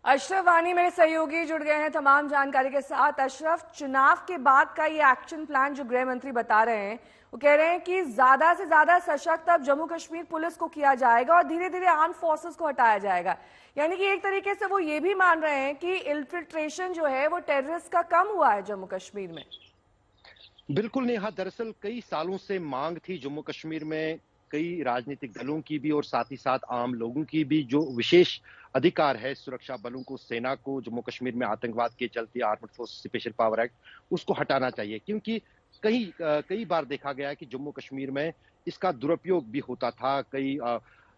अशरफ वानी मेरे सहयोगी जुड़ गए हैं तमाम जानकारी के साथ। अशरफ, चुनाव के बाद का ये एक्शन प्लान जो गृह मंत्री बता रहे हैं, वो कह रहे हैं कि ज्यादा से ज्यादा सशक्त अब जम्मू कश्मीर पुलिस को किया जाएगा और धीरे धीरे आर्म फोर्सेस को हटाया जाएगा। यानी कि एक तरीके से वो ये भी मान रहे हैं कि इन्फिल्ट्रेशन जो है वो टेररिस्ट का कम हुआ है जम्मू कश्मीर में। बिल्कुल नेहा, दरअसल कई सालों से मांग थी जम्मू कश्मीर में कई राजनीतिक दलों की भी और साथ ही साथ आम लोगों की भी, जो विशेष अधिकार है सुरक्षा बलों को, सेना को जम्मू कश्मीर में आतंकवाद के चलते armed force special power act उसको हटाना चाहिए। क्योंकि कई बार देखा गया है कि जम्मू कश्मीर में इसका दुरुपयोग भी होता था। कई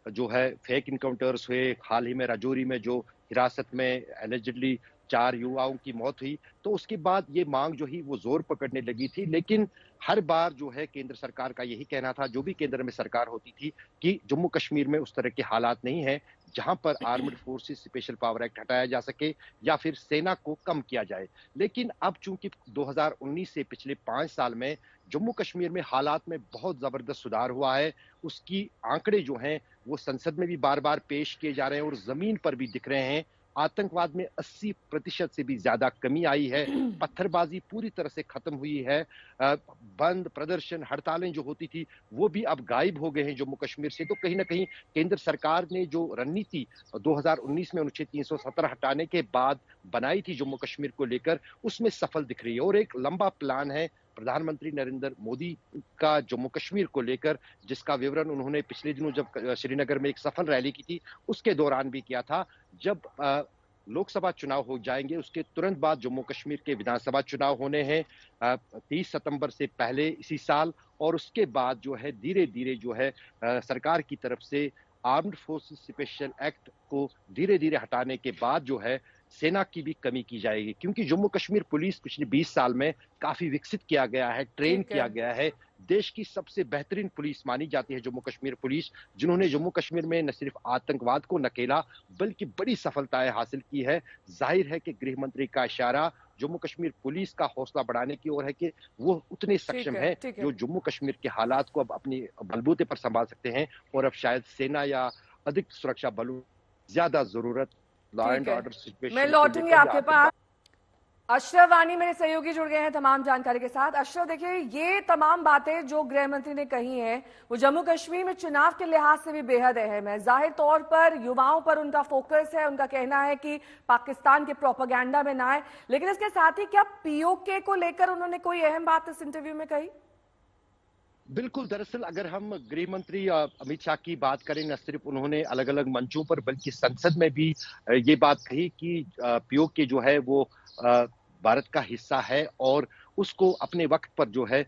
जो है फेक इनकाउंटर्स हुए, हाल ही में राजौरी में जो हिरासत में एलिजिडली 4 युवाओं की मौत हुई, तो उसके बाद ये मांग जो ही वो जोर पकड़ने लगी थी। लेकिन हर बार जो है केंद्र सरकार का यही कहना था, जो भी केंद्र में सरकार होती थी, कि जम्मू कश्मीर में उस तरह के हालात नहीं है जहां पर armed forces special power act हटाया जा सके या फिर सेना को कम किया जाए। लेकिन अब चूंकि 2019 से पिछले 5 साल में जम्मू कश्मीर में हालात में बहुत जबरदस्त सुधार हुआ है, उसकी आंकड़े जो हैं वो संसद में भी बार बार पेश किए जा रहे हैं और जमीन पर भी दिख रहे हैं। आतंकवाद में 80% से भी ज्यादा कमी आई है, पत्थरबाजी पूरी तरह से खत्म हुई है, बंद प्रदर्शन हड़तालें जो होती थी वो भी अब गायब हो गए हैं जम्मू कश्मीर से। तो कहीं ना कहीं केंद्र सरकार ने जो रणनीति 2019 में अनुच्छेद 370 हटाने के बाद बनाई थी जम्मू कश्मीर को लेकर, उसमें सफल दिख रही है। और एक लंबा प्लान है प्रधानमंत्री नरेंद्र मोदी का जम्मू कश्मीर को लेकर, जिसका विवरण उन्होंने पिछले दिनों जब श्रीनगर में एक सफल रैली की थी उसके दौरान भी किया था। जब लोकसभा चुनाव हो जाएंगे उसके तुरंत बाद जम्मू कश्मीर के विधानसभा चुनाव होने हैं 30 सितंबर से पहले इसी साल। और उसके बाद जो है धीरे धीरे जो है सरकार की तरफ से आर्म्ड फोर्सेस स्पेशल एक्ट को धीरे धीरे हटाने के बाद जो है सेना की भी कमी की जाएगी। क्योंकि जम्मू कश्मीर पुलिस पिछले 20 साल में काफी विकसित किया गया है, ट्रेन किया गया है। देश की सबसे बेहतरीन पुलिस मानी जाती है जम्मू कश्मीर पुलिस, जिन्होंने जम्मू कश्मीर में न सिर्फ आतंकवाद को नकेला बल्कि बड़ी सफलताएं हासिल की है। जाहिर है कि गृह मंत्री का इशारा जम्मू कश्मीर पुलिस का हौसला बढ़ाने की ओर है कि वो उतने सक्षम है जो जम्मू कश्मीर के हालात को अब अपनी बलबूते पर संभाल सकते हैं। और अब शायद सेना या अधिक सुरक्षा बलों ज्यादा जरूरत लॉ एंड ऑर्डर सिचुएशन। मैं लौटूंगी आपके पास। अशरफ वानी मेरे सहयोगी जुड़ गए हैं तमाम जानकारी के साथ। अशरफ, देखिए, ये तमाम बातें जो गृह मंत्री ने कही हैं वो जम्मू कश्मीर में चुनाव के लिहाज से भी बेहद अहम है। जाहिर तौर पर युवाओं पर उनका फोकस है, उनका कहना है कि पाकिस्तान के प्रोपेगेंडा में ना आए। लेकिन इसके साथ ही क्या पीओके को लेकर उन्होंने कोई अहम बात इस इंटरव्यू में कही? बिल्कुल, दरअसल अगर हम गृह मंत्री अमित शाह की बात करें, न सिर्फ उन्होंने अलग अलग मंचों पर बल्कि संसद में भी ये बात कही कि पीओके जो है वो भारत का हिस्सा है और उसको अपने वक्त पर जो है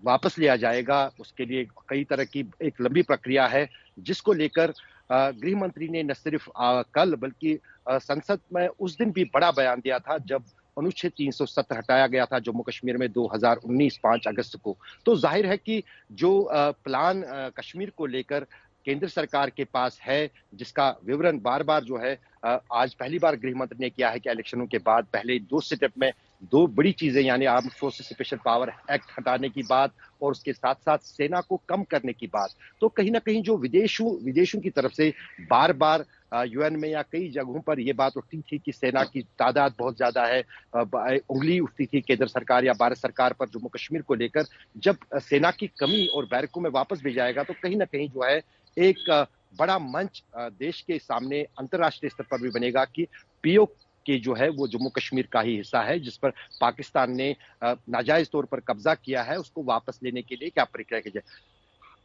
वापस लिया जाएगा। उसके लिए कई तरह की एक लंबी प्रक्रिया है, जिसको लेकर गृह मंत्री ने न सिर्फ कल बल्कि संसद में उस दिन भी बड़ा बयान दिया था जब अनुच्छेद 370 हटाया गया था जम्मू कश्मीर में 2019 5 अगस्त को। तो जाहिर है कि जो प्लान कश्मीर को लेकर केंद्र सरकार के पास है, जिसका विवरण बार बार जो है आज पहली बार गृह मंत्री ने किया है कि इलेक्शनों के बाद पहले 2 स्टेप में 2 बड़ी चीजें, यानी armed forces special power act हटाने की बात और उसके साथ साथ सेना को कम करने की बात। तो कहीं ना कहीं जो विदेशों की तरफ से बार बार यूएन में या कई जगहों पर यह बात उठती थी कि सेना की तादाद बहुत ज्यादा है, उंगली उठती थी केंद्र सरकार या भारत सरकार पर जम्मू कश्मीर को लेकर। जब सेना की कमी और बैरकों में वापस भेजाएगा तो कहीं ना कहीं जो है एक बड़ा मंच देश के सामने अंतर्राष्ट्रीय स्तर पर भी बनेगा कि पीओके जो है वो जम्मू कश्मीर का ही हिस्सा है, जिस पर पाकिस्तान ने नाजायज तौर पर कब्जा किया है, उसको वापस लेने के लिए क्या प्रक्रिया की जाए।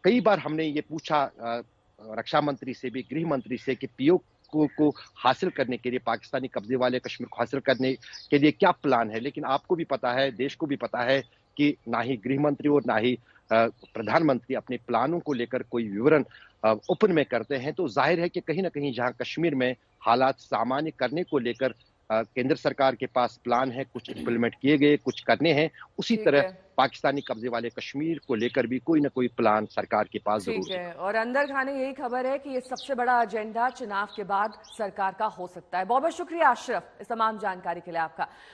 कई बार हमने ये पूछा रक्षा मंत्री से भी, गृह मंत्री से, कि पीओके को हासिल करने के लिए, पाकिस्तानी कब्जे वाले कश्मीर को हासिल करने के लिए क्या प्लान है। लेकिन आपको भी पता है, देश को भी पता है कि ना ही गृह मंत्री और ना ही प्रधानमंत्री अपने प्लानों को लेकर कोई विवरण ओपन में करते हैं। तो जाहिर है कि कहीं ना कहीं जहां कश्मीर में हालात सामान्य करने को लेकर केंद्र सरकार के पास प्लान है, कुछ इंप्लीमेंट किए गए, कुछ करने हैं, उसी तरह पाकिस्तानी कब्जे वाले कश्मीर को लेकर भी कोई ना कोई प्लान सरकार के पास जरूर है। और अंदर खाने यही खबर है कि ये सबसे बड़ा एजेंडा चुनाव के बाद सरकार का हो सकता है। बहुत बहुत शुक्रिया अशरफ इस तमाम जानकारी के लिए आपका।